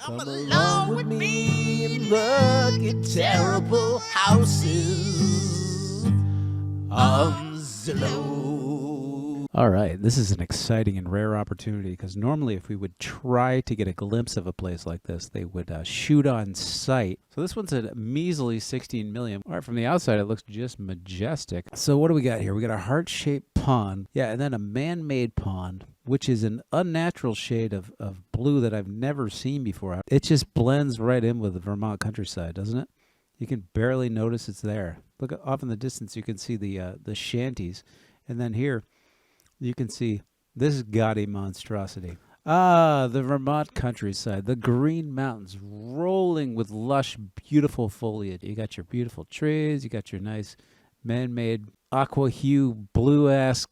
Come along with me and look at terrible houses on Zillow. All right, this is an exciting and rare opportunity because normally if we would try to get a glimpse of a place like this, they would shoot on site. So this one's a measly 16 million. All right, from the outside, it looks just majestic. So what do we got here? We got a heart-shaped pond. Yeah, and then a man-made pond, which is an unnatural shade of blue that I've never seen before. It just blends right in with the Vermont countryside, doesn't it? You can barely notice it's there. Look off in the distance, you can see the shanties. And then here, you can see this gaudy monstrosity. Ah, the Vermont countryside, the green mountains rolling with lush, beautiful foliage. You got your beautiful trees, you got your nice man-made aqua hue blue-ass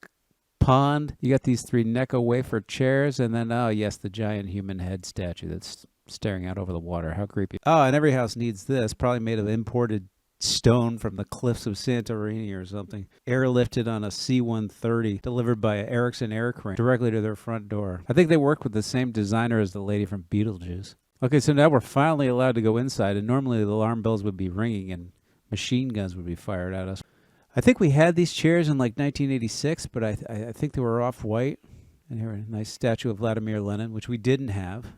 pond. You got these 3 Necco wafer chairs, and then, oh yes, the giant human head statue that's staring out over the water. How creepy. Oh, and every house needs this, probably made of imported stone from the cliffs of Santorini or something. Airlifted on a C-130, delivered by Ericsson Aircraft directly to their front door. I think they work with the same designer as the lady from Beetlejuice. Okay, so now we're finally allowed to go inside, and normally the alarm bells would be ringing and machine guns would be fired at us. I think we had these chairs in like 1986, but I think they were off-white. And here, a nice statue of Vladimir Lenin, which we didn't have.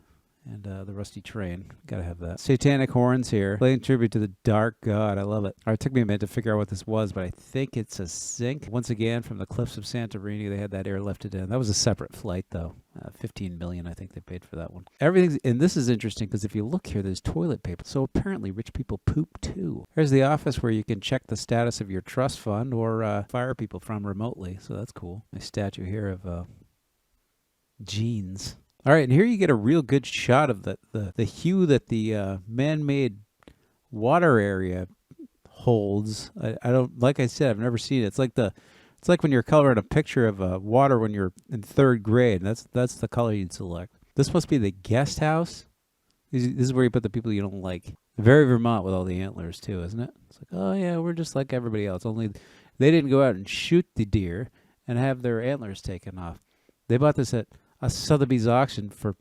And the rusty train. Gotta have that. Satanic horns here. Playing tribute to the dark god. I love it. All right, it took me a minute to figure out what this was, but I think it's a sink. Once again, from the cliffs of Santorini, they had that airlifted in. That was a separate flight, though. 15 million, I think they paid for that one. Everything's, and this is interesting because if you look here, there's toilet paper. So apparently rich people poop too. Here's the office where you can check the status of your trust fund or fire people from remotely. So that's cool. Nice statue here of jeans. All right, and here you get a real good shot of the hue that the man-made water area holds. I don't, like I said, I've never seen it. It's like when you're coloring a picture of water when you're in 3rd grade. That's the color you'd select. This must be the guest house. This is where you put the people you don't like. Very Vermont with all the antlers too, isn't it? It's like, oh yeah, we're just like everybody else. Only they didn't go out and shoot the deer and have their antlers taken off. They bought this at a Sotheby's auction for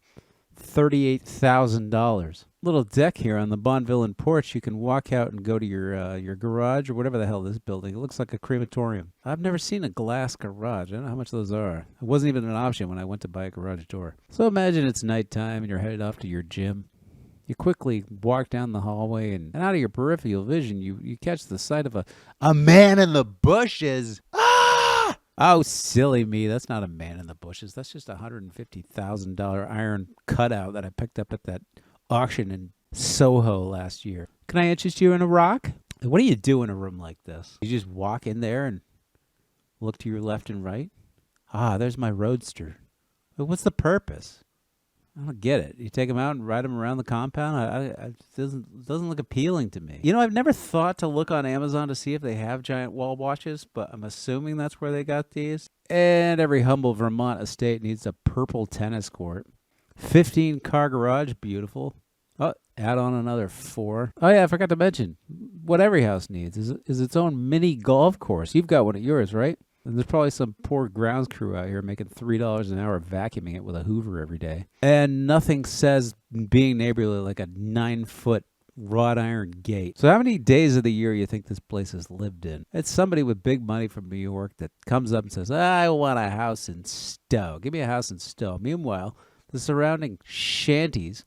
$38,000. Little deck here on the Bonvillain porch. You can walk out and go to your garage or whatever the hell this building. It looks like a crematorium. I've never seen a glass garage. I don't know how much those are. It wasn't even an option when I went to buy a garage door. So imagine it's nighttime and you're headed off to your gym. You quickly walk down the hallway and out of your peripheral vision, you catch the sight of a man in the bushes. Oh, silly me. That's not a man in the bushes. That's just a $150,000 iron cutout that I picked up at that auction in Soho last year. Can I interest you in a rock? What do you do in a room like this? You just walk in there and look to your left and right? Ah, there's my roadster. But what's the purpose? I don't get it. You take them out and ride them around the compound? It doesn't look appealing to me. You know, I've never thought to look on Amazon to see if they have giant wall watches, but I'm assuming that's where they got these. And every humble Vermont estate needs a purple tennis court. 15-car garage, beautiful. Oh, add on another 4. Oh yeah, I forgot to mention, what every house needs is its own mini golf course. You've got one at yours, right? And there's probably some poor grounds crew out here making $3 an hour vacuuming it with a Hoover every day. And nothing says being neighborly like a 9-foot wrought iron gate. So how many days of the year you think this place has lived in? It's somebody with big money from New York that comes up and says, I want a house in Stowe. Give me a house in Stowe. Meanwhile, the surrounding shanties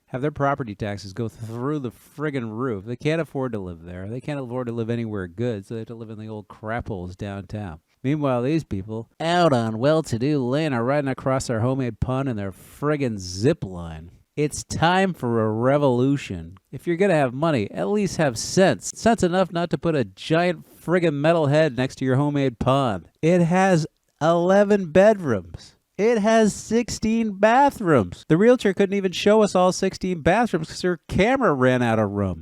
have their property taxes go through the friggin' roof. They can't afford to live there. They can't afford to live anywhere good, so they have to live in the old crap holes downtown. Meanwhile, these people, out on well-to-do land, are riding across their homemade pond in their friggin' zip line. It's time for a revolution. If you're gonna have money, at least have sense. Sense enough not to put a giant friggin' metal head next to your homemade pond. It has 11 bedrooms. It has 16 bathrooms. The realtor couldn't even show us all 16 bathrooms because her camera ran out of room.